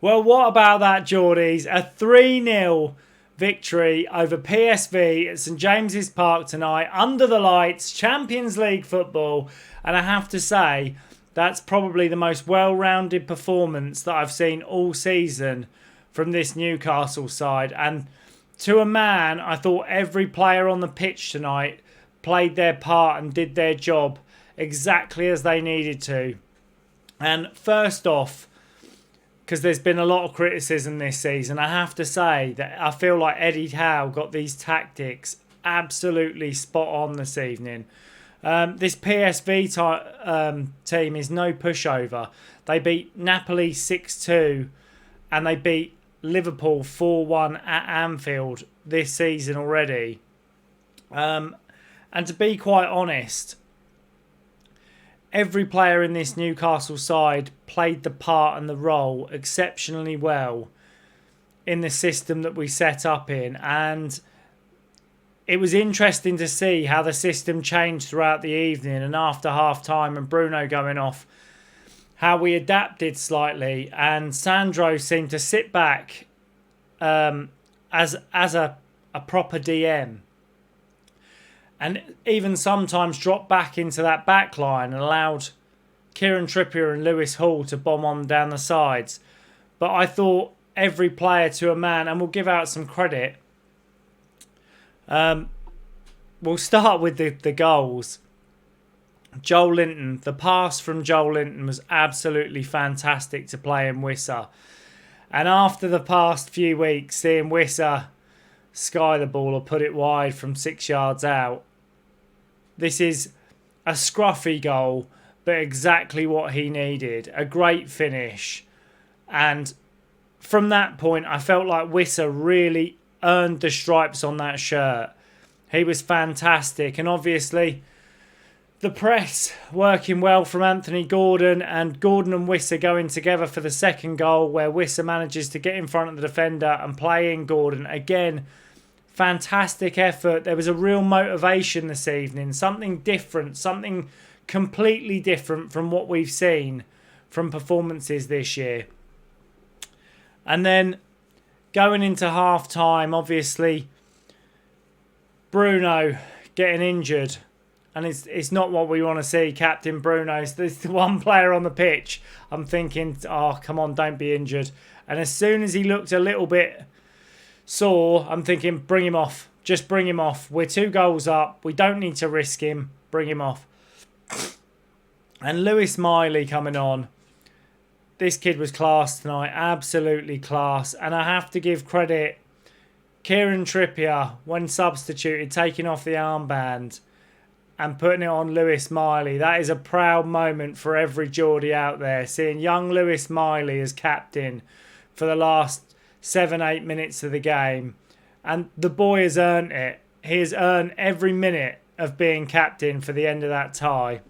Well, what about that, Geordies? A 3-0 victory over PSV at St James's Park tonight, under the lights, Champions League football. And I have to say, that's probably the most well-rounded performance that I've seen all season from this Newcastle side. And to a man, I thought every player on the pitch tonight played their part and did their job exactly as they needed to. And first off, because there's been a lot of criticism this season, I have to say that I feel like Eddie Howe got these tactics absolutely spot on this evening. This PSV team is no pushover. They beat Napoli 6-2 and they beat Liverpool 4-1 at Anfield this season already. And to be quite honest, every player in this Newcastle side played the part and the role exceptionally well in the system that we set up in. And it was interesting to see how the system changed throughout the evening and after half-time and Bruno going off, how we adapted slightly. And Sandro seemed to sit back as a proper DM. And even sometimes dropped back into that back line and allowed Kieran Trippier and Lewis Hall to bomb on down the sides. But I thought every player to a man, and we'll give out some credit. We'll start with the goals. Joel Linton, the pass from Joel Linton was absolutely fantastic to play in Wissa. And after the past few weeks, seeing Wissa sky the ball or put it wide from 6 yards out, this is a scruffy goal, but exactly what he needed. A great finish. And from that point, I felt like Wissa really earned the stripes on that shirt. He was fantastic. And obviously, the press working well from Anthony Gordon, and Gordon and Wissa going together for the second goal, where Wissa manages to get in front of the defender and play in Gordon. Again, fantastic effort. There was a real motivation this evening. Something different. Something completely different from what we've seen from performances this year. And then going into half-time, obviously, Bruno getting injured. And it's not what we want to see, Captain Bruno. It's the one player on the pitch. I'm thinking, oh, come on, don't be injured. And as soon as he looked a little bit sore, I'm thinking, bring him off. Just bring him off. We're 2 goals up. We don't need to risk him. Bring him off. And Lewis Miley coming on. This kid was class tonight. Absolutely class. And I have to give credit. Kieran Trippier, when substituted, taking off the armband and putting it on Lewis Miley. That is a proud moment for every Geordie out there. Seeing young Lewis Miley as captain for the last 7-8 minutes of the game. And the boy has earned it. He has earned every minute of being captain for the end of that tie.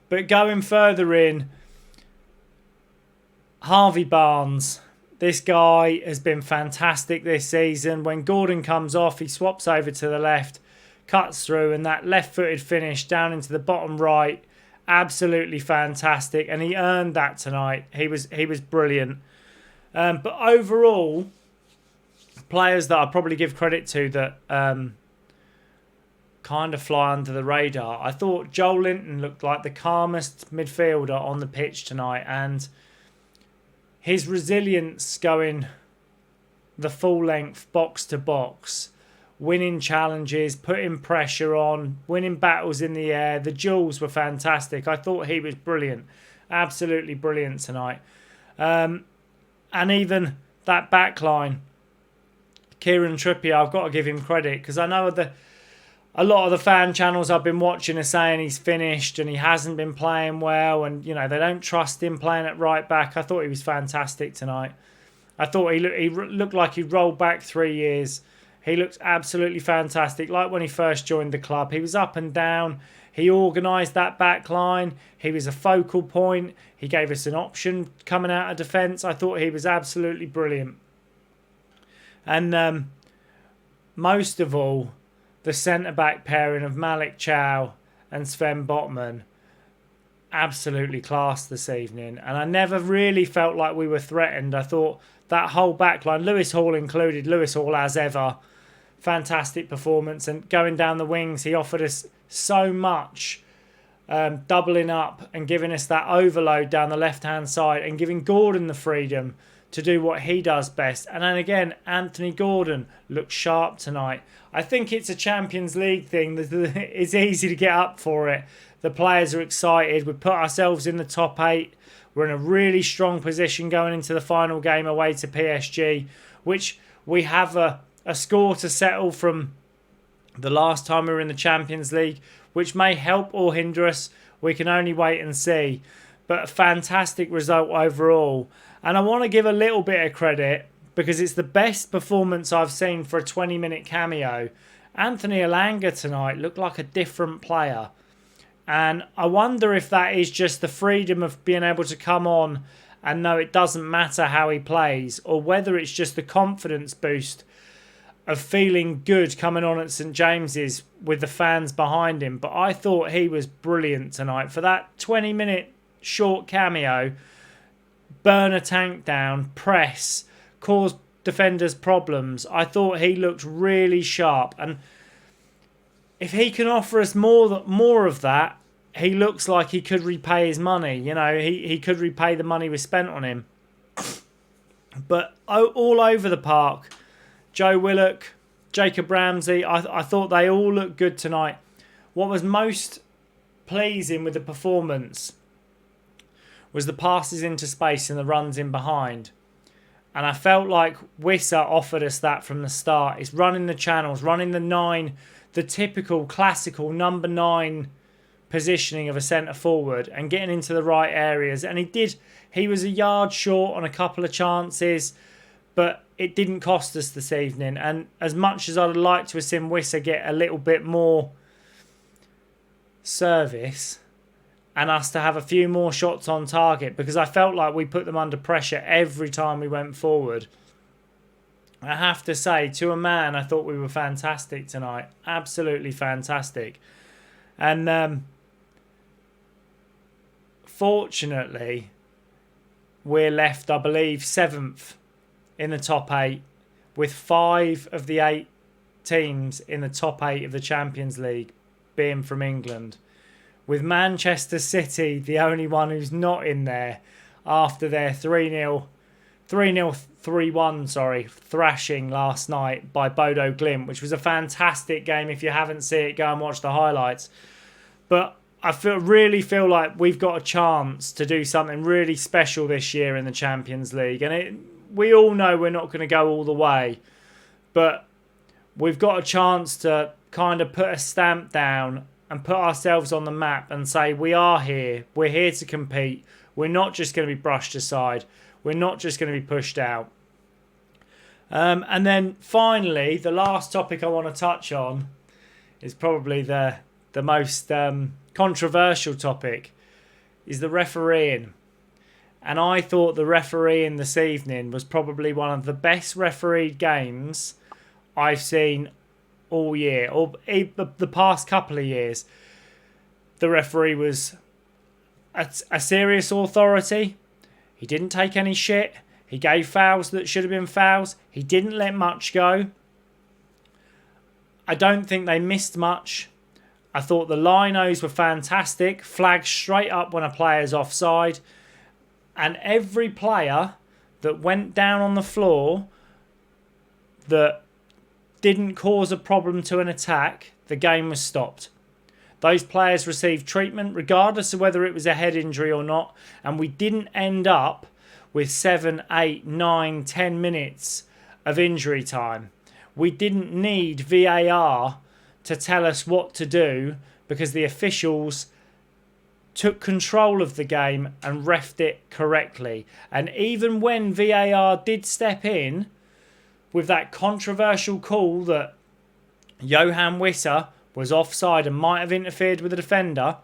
But going further in, Harvey Barnes. This guy has been fantastic this season. When Gordon comes off, he swaps over to the left, cuts through, and that left-footed finish down into the bottom right, absolutely fantastic. And he earned that tonight. He was brilliant. But overall, players that I'll probably give credit to that kind of fly under the radar. I thought Joel Linton looked like the calmest midfielder on the pitch tonight, and his resilience going the full length, box to box, winning challenges, putting pressure on, winning battles in the air. The duels were fantastic. I thought he was brilliant. Absolutely brilliant tonight. And even that back line, Kieran Trippier, I've got to give him credit, because I know a lot of the fan channels I've been watching are saying he's finished and he hasn't been playing well, and they don't trust him playing at right back. I thought he was fantastic tonight. I thought he looked like he rolled back 3 years. He looked absolutely fantastic, like when he first joined the club. He was up and down. He organised that back line. He was a focal point. He gave us an option coming out of defence. I thought he was absolutely brilliant. And most of all, the centre-back pairing of Malik Chow and Sven Botman. absolutely class this evening. And I never really felt like we were threatened. I thought that whole back line, Lewis Hall included, Lewis Hall as ever, fantastic performance. And going down the wings, he offered us so much, doubling up and giving us that overload down the left-hand side and giving Gordon the freedom to do what he does best. And then again, Anthony Gordon looked sharp tonight. I think it's a Champions League thing. It's easy to get up for it. The players are excited. We've put ourselves in the top 8. We're in a really strong position going into the final game away to PSG, which we have a score to settle from the last time we were in the Champions League, which may help or hinder us. We can only wait and see. But a fantastic result overall. And I want to give a little bit of credit because it's the best performance I've seen for a 20-minute cameo. Anthony Elanga tonight looked like a different player. And I wonder if that is just the freedom of being able to come on and know it doesn't matter how he plays, or whether it's just the confidence boost of feeling good coming on at St James's with the fans behind him. But I thought he was brilliant tonight. For that 20-minute short cameo, burn a tank down, press, cause defenders problems. I thought he looked really sharp. And if he can offer us more of that, he looks like he could repay his money. You know, he could repay the money we spent on him. But all over the park, Joe Willock, Jacob Ramsey, I thought they all looked good tonight. What was most pleasing with the performance was the passes into space and the runs in behind. And I felt like Wissa offered us that from the start. It's running the channels, running the 9, the typical classical number 9 positioning of a centre forward and getting into the right areas. And he was a yard short on a couple of chances, but it didn't cost us this evening. And as much as I'd like to have seen Wissa get a little bit more service and us to have a few more shots on target, because I felt like we put them under pressure every time we went forward, I have to say, to a man, I thought we were fantastic tonight. Absolutely fantastic. And fortunately, we're left, I believe, 7th in the top 8, with 5 of the 8 teams in the top 8 of the Champions League being from England, with Manchester City the only one who's not in there after their 3-1 thrashing last night by Bodo Glimt, which was a fantastic game. If you haven't seen it, go and watch the highlights. But I really feel like we've got a chance to do something really special this year in the Champions League. And we all know we're not going to go all the way, but we've got a chance to kind of put a stamp down and put ourselves on the map and say, we are here. We're here to compete. We're not just going to be brushed aside. We're not just going to be pushed out. And then finally, the last topic I want to touch on is probably the most controversial topic, is the refereeing. And I thought the refereeing this evening was probably one of the best refereed games I've seen all year, or the past couple of years. The referee was a serious authority. He didn't take any shit. He gave fouls that should have been fouls. He didn't let much go. I don't think they missed much. I thought the linos were fantastic. Flags straight up when a player's offside. And every player that went down on the floor that didn't cause a problem to an attack, the game was stopped. Those players received treatment regardless of whether it was a head injury or not. And we didn't end up with 7, 8, 9, 10 minutes of injury time. We didn't need VAR to tell us what to do, because the officials took control of the game and refed it correctly. And even when VAR did step in with that controversial call that Johan Wissa was offside and might have interfered with the defender,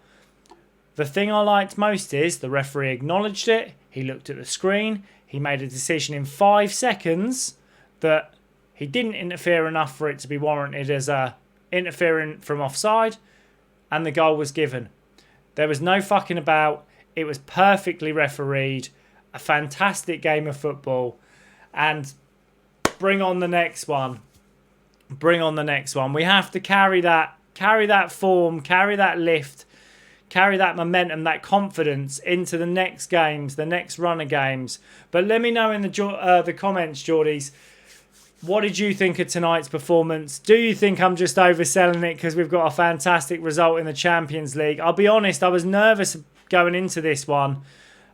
the thing I liked most is the referee acknowledged it, he looked at the screen, he made a decision in 5 seconds that he didn't interfere enough for it to be warranted as a interfering from offside, and the goal was given. There was no fucking about. It was perfectly refereed. A fantastic game of football. And bring on the next one. Bring on the next one. We have to carry that form, carry that lift, carry that momentum, that confidence into the next games, the next run of games. But let me know in the comments, Geordies, what did you think of tonight's performance? Do you think I'm just overselling it because we've got a fantastic result in the Champions League? I'll be honest, I was nervous going into this one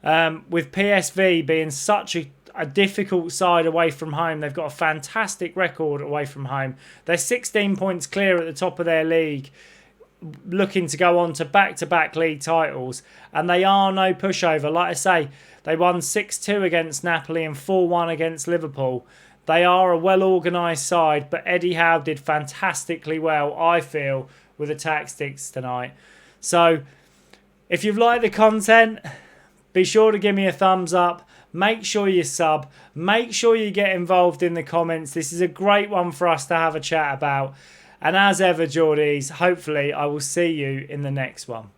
with PSV being such a difficult side away from home. They've got a fantastic record away from home. They're 16 points clear at the top of their league, looking to go on to back-to-back league titles, and they are no pushover. Like I say, they won 6-2 against Napoli and 4-1 against Liverpool. They are a well-organised side, but Eddie Howe did fantastically well, I feel, with the tactics tonight. So, if you've liked the content, be sure to give me a thumbs up. Make sure you sub. Make sure you get involved in the comments. This is a great one for us to have a chat about. And as ever, Geordies, hopefully I will see you in the next one.